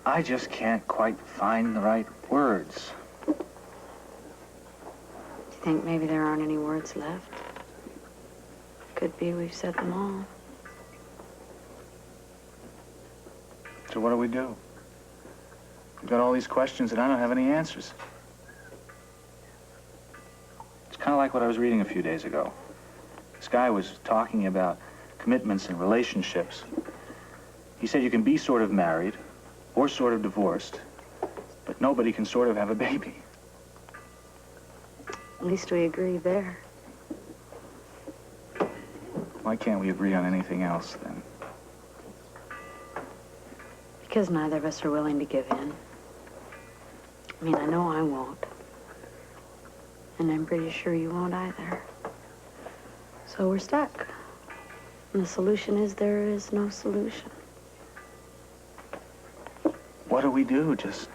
I just can't quite find the right words. Do you think maybe there aren't any words left? Could be we've said them all. So what do we do? We've got all these questions and I don't have any answers. It's kind of like what I was reading a few days ago. This guy was talking about commitments and relationships. He said you can be sort of married or sort of divorced, but nobody can sort of have a baby. At least we agree there. Why can't we agree on anything else, then? Because neither of us are willing to give in. I mean, I know I won't. And I'm pretty sure you won't either. So we're stuck. And the solution is there is no solution. What do we do? Just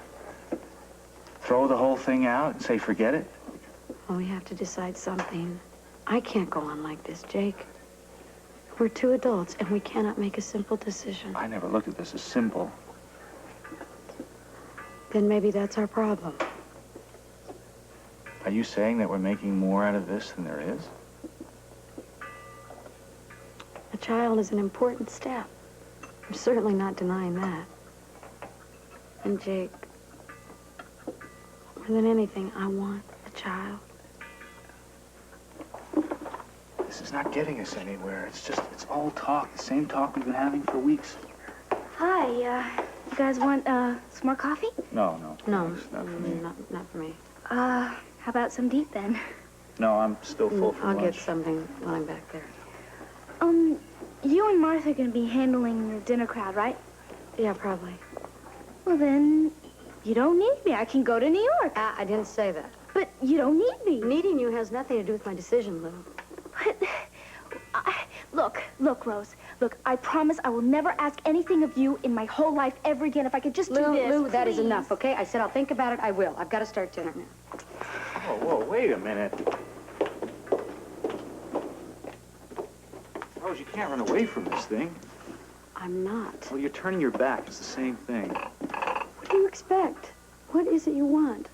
throw the whole thing out and say forget it? Well, we have to decide something. I can't go on like this, Jake. We're two adults, and we cannot make a simple decision. I never looked at this as simple. Then maybe that's our problem. Are you saying that we're making more out of this than there is? A child is an important step. I'm certainly not denying that. And Jake, more than anything, I want a child. This is not getting us anywhere. It's all talk, the same talk we've been having for weeks. Hi, you guys want, some more coffee? No, No, thanks, not for me. Not for me. How about some deep then? No, I'm still full for I'll lunch. get something while I'm back there. You and Martha are gonna be handling the dinner crowd, right? Yeah, probably. Well, then, you don't need me. I can go to New York. I didn't say that. But you don't need me. Needing you has nothing to do with my decision, Lou. But, look, Rose. Look, I promise I will never ask anything of you in my whole life ever again if I could just do this. Lou, that is please. enough, okay? I said I'll think about it. I will. I've got to start dinner now. Whoa, wait a minute. Rose, you can't run away from this thing. I'm not. Well, you're turning your back. It's the same thing. What do you expect? What is it you want?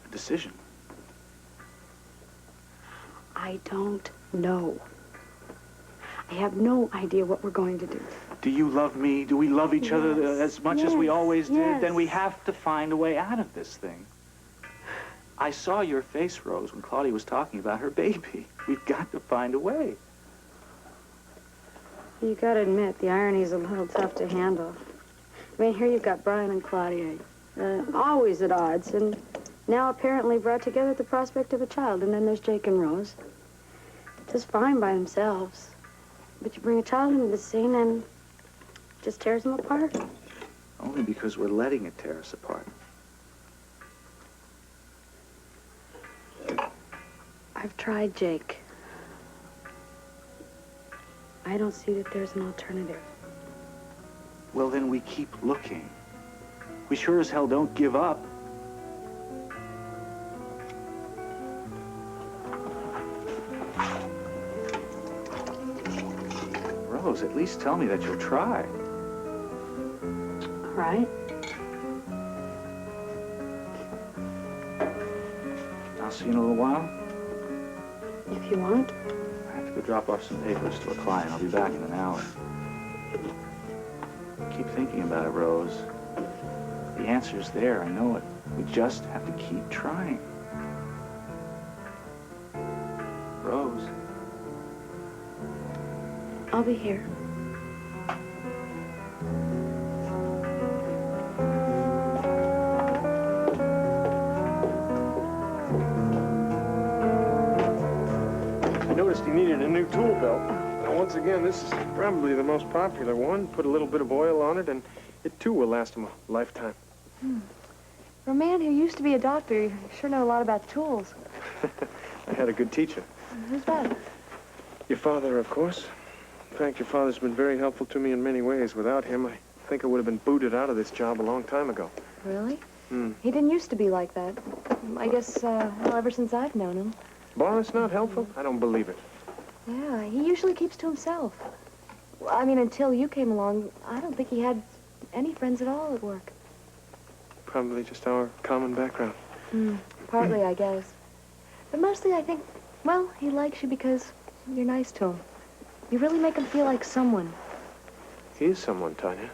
A decision. I don't know. I have no idea what we're going to do. Do you love me? Do we love each other as much as we always did? Yes. Then we have to find a way out of this thing. I saw your face, Rose, when Claudia was talking about her baby. We've got to find a way. You gotta admit, the irony is a little tough to handle. I mean, here you've got Brian and Claudia, always at odds, and now apparently brought together at the prospect of a child. And then there's Jake and Rose. Just fine by themselves. But you bring a child into the scene and it just tears them apart. Only because we're letting it tear us apart. I've tried, Jake. I don't see that there's an alternative. Well, then we keep looking. We sure as hell don't give up. Rose, at least tell me that you'll try. All right. I'll see you in a little while. If you want. I have to go drop off some papers to a client. I'll be back in an hour. Keep thinking about it, Rose. The answer's there. I know it. We just have to keep trying. Rose. I'll be here. I noticed you needed a new tool belt. Now, once again, this is probably the most popular one. Put a little bit of oil on it, and it, too, will last him a lifetime. For a man who used to be a doctor, you sure know a lot about tools. I had a good teacher. Who's that? Your father, of course. In fact, your father's been very helpful to me in many ways. Without him, I think I would have been booted out of this job a long time ago. Really? Hmm. He didn't used to be like that. I guess, well, ever since I've known him. Boris not helpful? I don't believe it. Yeah, he usually keeps to himself. Well, I mean, until you came along, I don't think he had any friends at all at work. Probably just our common background. Partly, I guess. But mostly, I think, well, he likes you because you're nice to him. You really make him feel like someone. He is someone, Tanya.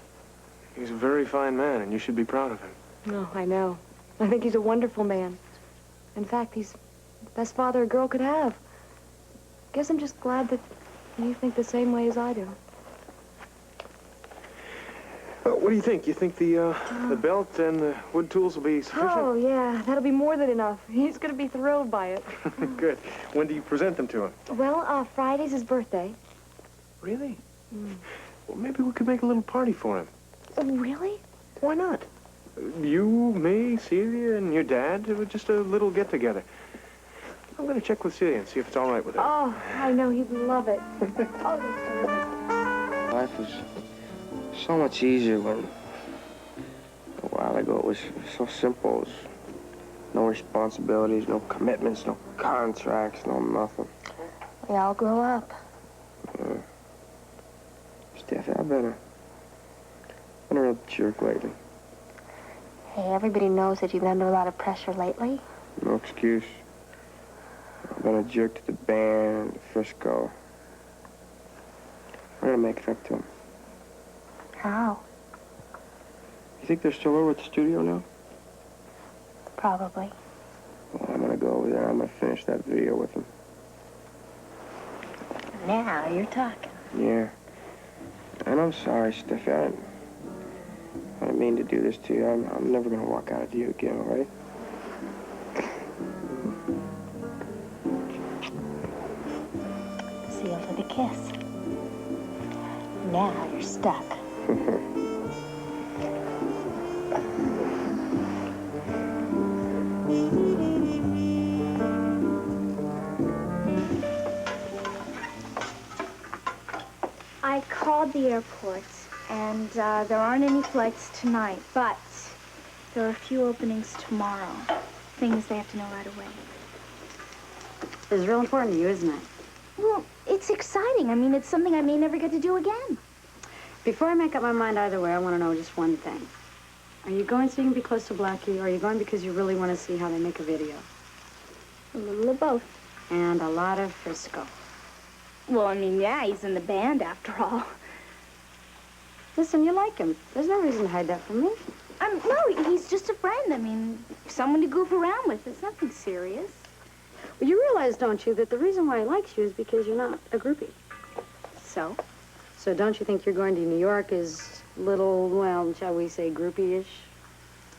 He's a very fine man, and you should be proud of him. No, I know. I think he's a wonderful man. In fact, he's the best father a girl could have. Guess I'm just glad that you think the same way as I do. What do you think? You think the belt and the wood tools will be sufficient? Oh, yeah, that'll be more than enough. He's gonna be thrilled by it. Good. When do you present them to him? Well, Friday's his birthday. Really? Well, maybe we could make a little party for him. Oh, really? Why not? You, me, Celia, and your dad. Just a little get-together. I'm going to check with Celia and see if it's all right with her. Oh, I know he'd love it. Oh, that's terrific. Life was so much easier when a while ago it was so simple. It was no responsibilities, no commitments, no contracts, no nothing. We all grow up. Stephie, I've been a real jerk lately. Hey, everybody knows that you've been under a lot of pressure lately. No excuse. I've been a jerk to the band, to Frisco. I'm gonna make it up to them. How? You think they're still over at the studio now? Probably. Well, I'm gonna go over there. I'm gonna finish that video with them. Now you're talking. Yeah. And I'm sorry, Stephie. I didn't mean to do this to you. I'm never gonna walk out of you again, all right? Sealed with a kiss. Now you're stuck. I called the airport, and there aren't any flights tonight, but there are a few openings tomorrow. Things they have to know right away. It's real important to you, isn't it? Well, it's exciting. I mean, it's something I may never get to do again. Before I make up my mind either way, I want to know just one thing. Are you going so you can be close to Blackie, or are you going because you really want to see how they make a video? A little of both. And a lot of Frisco. Well, I mean, yeah, he's in the band after all. Listen, you like him. There's no reason to hide that from me. No, he's just a friend. I mean, someone to goof around with. It's nothing serious. Well, you realize, don't you, that the reason why he likes you is because you're not a groupie. So? So don't you think you're going to New York is little, well, shall we say, groupie-ish?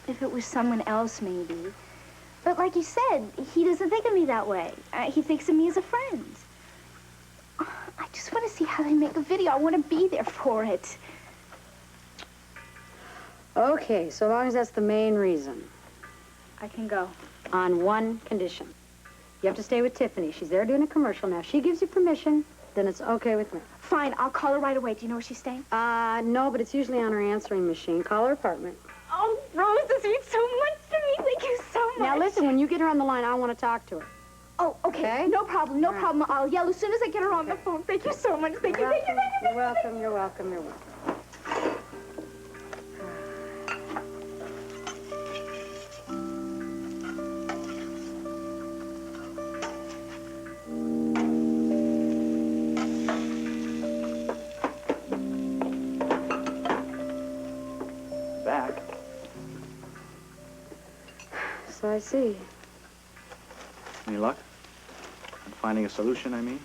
If it was someone else, maybe. But like you said, he doesn't think of me that way. He thinks of me as a friend. I just want to see how they make a video. I want to be there for it. Okay, so long as that's the main reason. I can go. On one condition. You have to stay with Tiffany. She's there doing a commercial now. If she gives you permission, then it's okay with me. Fine, I'll call her right away. Do you know where she's staying? No, but it's usually on her answering machine. Call her apartment. Oh, Rose, this means so much to me. Thank you so much. Now, listen, when you get her on the line, I want to talk to her. Oh, okay. No problem, no problem. I'll yell as soon as I get her on the phone. Thank you so much. Thank you, thank you, thank you. You're welcome, you're welcome, you're welcome. Back. So I see. Any luck? In finding a solution, I mean?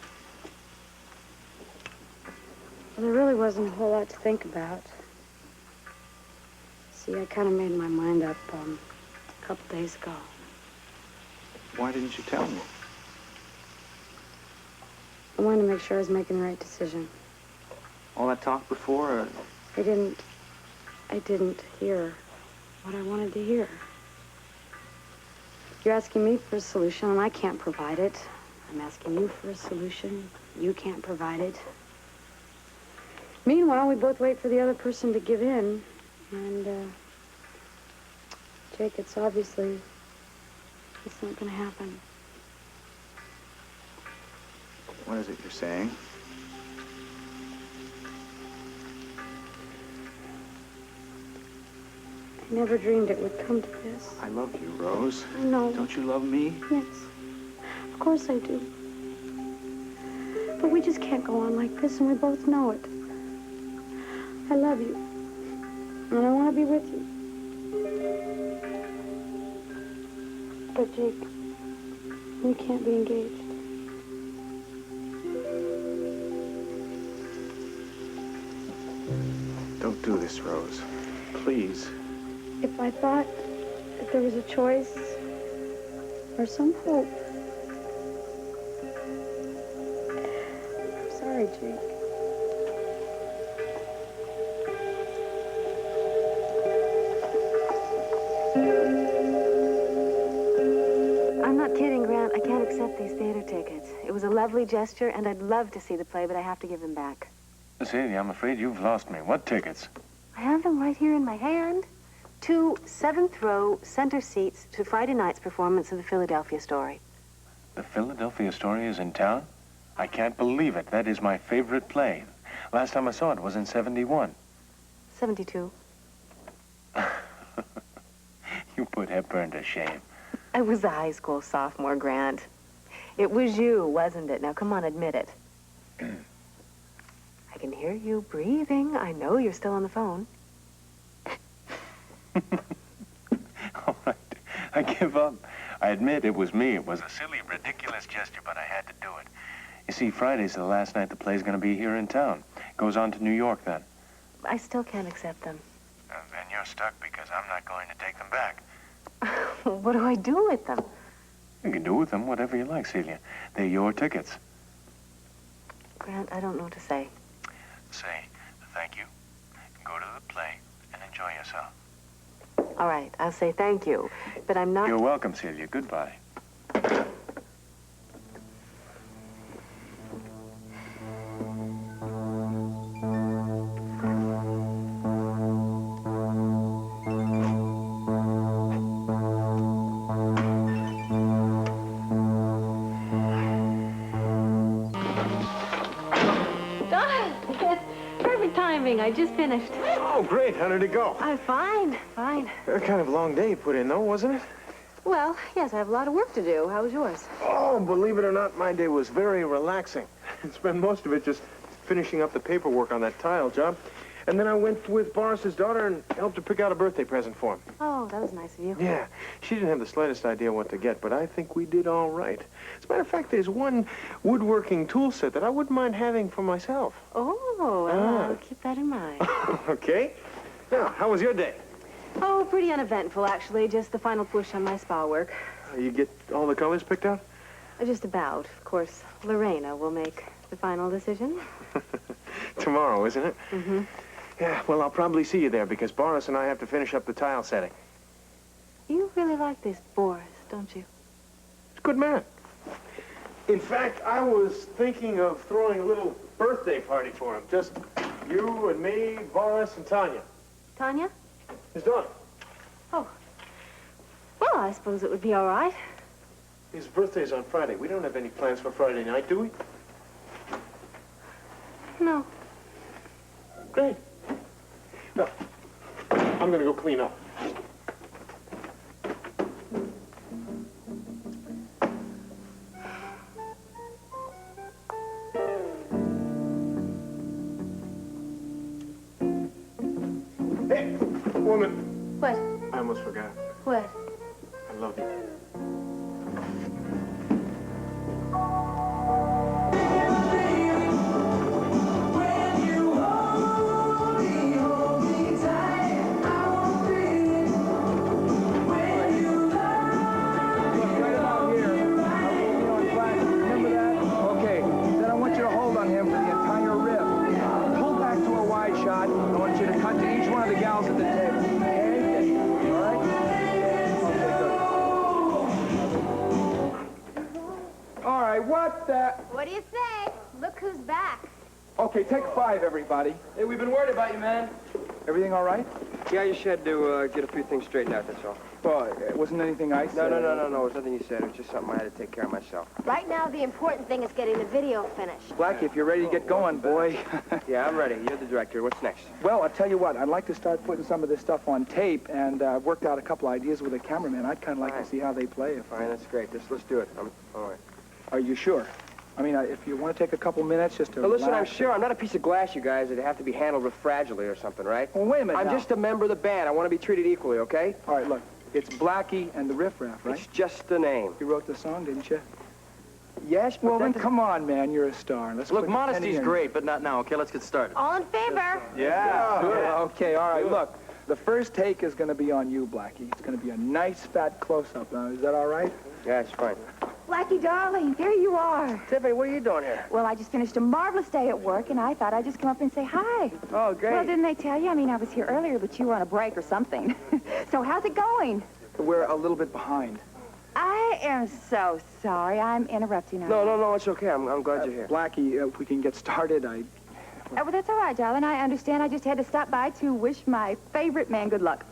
Well, there really wasn't a whole lot to think about. See, I kind of made my mind up a couple days ago. Why didn't you tell me? I wanted to make sure I was making the right decision. All that talk before, I didn't hear what I wanted to hear. You're asking me for a solution, and I can't provide it. I'm asking you for a solution. You can't provide it. Meanwhile, we both wait for the other person to give in. And, Jake, it's not going to happen. what is it you're saying? I never dreamed it would come to this. I love you, Rose. I know. Don't you love me? Yes. Of course I do. But we just can't go on like this, and we both know it. I love you. And I want to be with you. But, Jake, we can't be engaged. Don't do this, Rose. Please. If I thought that there was a choice or some hope. I'm sorry, Jake. I'm not kidding, Grant. I can't accept these theater tickets. It was a lovely gesture, and I'd love to see the play, but I have to give them back. Celia, I'm afraid you've lost me. What tickets? I have them right here in my hand. 2 7th-row center seats to Friday night's performance of the Philadelphia Story. The Philadelphia Story is in town? I can't believe it. That is my favorite play. Last time I saw it was in 71. 72. You put Hepburn to shame. I was a high school sophomore, Grant. It was you, wasn't it? Now, come on, admit it. I can hear you breathing. I know you're still on the phone. All right. I give up. I admit it was me. It was a silly, ridiculous gesture, but I had to do it. You see, Friday's the last night the play's going to be here in town. Goes on to New York then. I still can't accept them. Then you're stuck because I'm not going to take them back. What do I do with them? You can do with them whatever you like, Celia. They're your tickets. Grant, I don't know what to say. Say thank you, go to the play, and enjoy yourself. All right, I'll say thank you, but I'm not... You're welcome, Celia. Goodbye. I just finished. Oh, great. How did it go? Fine. Kind of long day you put in, though, wasn't it? Well, yes, I have a lot of work to do. How was yours? Oh, believe it or not, my day was very relaxing. I spent most of it just finishing up the paperwork on that tile job. And then I went with Boris's daughter and helped her pick out a birthday present for him. Oh, that was nice of you. Yeah, she didn't have the slightest idea what to get, but I think we did all right. As a matter of fact, there's one woodworking tool set that I wouldn't mind having for myself. Oh, well, I'll keep that in mind. Okay. Now, how was your day? Oh, pretty uneventful, actually. Just the final push on my spa work. You get all the colors picked out? Just about. Of course, Lorena will make the final decision. Tomorrow, isn't it? Mm-hmm. Yeah, well, I'll probably see you there because Boris and I have to finish up the tile setting. You really like this Boris, don't you? He's a good man. In fact, I was thinking of throwing a little birthday party for him. Just you and me, Boris, and Tania. Tania? His daughter. Oh. Well, I suppose it would be all right. His birthday's on Friday. We don't have any plans for Friday night, do we? No. Great. No. I'm gonna go clean up. Hey, woman. What? I almost forgot. What? I love you. What do you say? Look who's back. Okay, take 5, everybody. Hey, we've been worried about you, man. Everything all right? Yeah, you just had to get a few things straightened out, that's all. Well, it wasn't anything I said. No. It was nothing you said. It was just something I had to take care of myself. Right now, the important thing is getting the video finished. Blackie, if you're ready to get going, boy. Yeah, I'm ready. You're the director. What's next? Well, I'll tell you what. I'd like to start putting some of this stuff on tape, and worked out a couple ideas with a cameraman. I'd kind of like to see how they play it. Fine, that's great. Let's do it. All right. Are you sure? I mean, if you want to take a couple minutes just to Now, listen, I'm relax. sure I'm not a piece of glass, you guys, that have to be handled with fragility or something, right? Well, wait a minute I'm now. just a member of the band. I want to be treated equally, okay? All right, look. It's Blackie and the Riff Raff, right? It's just a name. You wrote the song, didn't you? Yes, but Well, then that- come on, man. You're a star. Let's Look, put the penny modesty's in. great, but not now, okay? Let's get started. All in favor? Yeah. Okay, all right. Look, the first take is going to be on you, Blackie. It's going to be a nice, fat close-up. Now, is that all right? Yeah, it's fine. Blackie, darling, there you are. Tiffany, what are you doing here? Well, I just finished a marvelous day at work, and I thought I'd just come up and say hi. Oh, great. Well, didn't they tell you? I mean, I was here earlier, but you were on a break or something. So how's it going? We're a little bit behind. I am so sorry. I'm interrupting. No, it's okay. I'm glad you're here. Blackie, if we can get started, Oh, well, that's all right, darling. I understand. I just had to stop by to wish my favorite man good luck.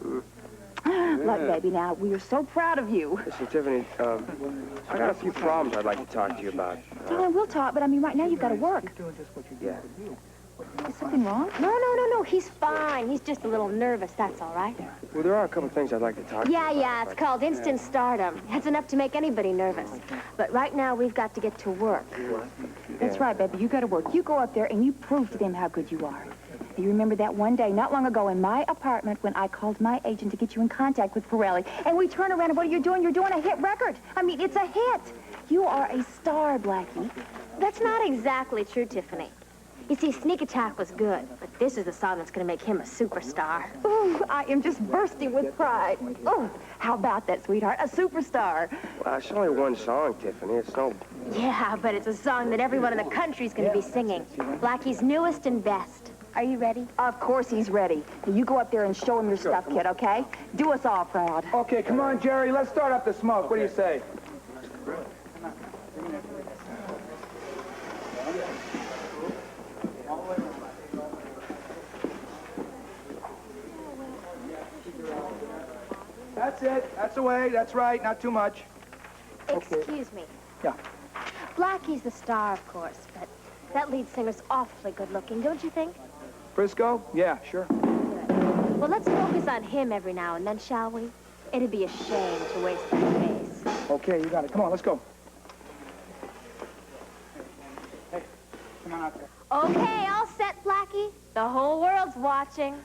Look, baby, now, we are so proud of you. Listen, Tiffany, I got a few problems I'd like to talk to you about. Darling, we'll talk, but I mean, right now you've got to work. Yeah. Is something wrong? No. He's fine. He's just a little nervous, that's all right. Well, there are a couple things I'd like to talk to you about. Yeah, it's called instant stardom. That's enough to make anybody nervous. But right now, we've got to get to work. That's right, baby. You got to work. You go up there and you prove to them how good you are. You remember that one day, not long ago, in my apartment when I called my agent to get you in contact with Pirelli, and we turn around and what are you doing? You're doing a hit record. I mean, it's a hit. You are a star, Blackie. That's not exactly true, Tiffany. You see, Sneak Attack was good, but this is the song that's going to make him a superstar. Ooh, I am just bursting with pride. Oh, how about that, sweetheart? A superstar. Well, it's only one song, Tiffany. It's no... Yeah, but it's a song that everyone in the country's going to be singing. Blackie's newest and best. Are you ready? Of course he's ready. You go up there and show him your stuff, kid, okay? Do us all proud. Okay, come on, Jerry. Let's start up the smoke. What do you say? That's it. That's the way. That's right. Not too much. Okay. Excuse me. Yeah. Blackie's the star, of course, but that lead singer's awfully good-looking, don't you think? Frisco? Yeah, sure. Good. Well, let's focus on him every now and then, shall we? It'd be a shame to waste that face. Okay, you got it. Come on, let's go. Hey, come on out there. Okay, all set, Blackie. The whole world's watching.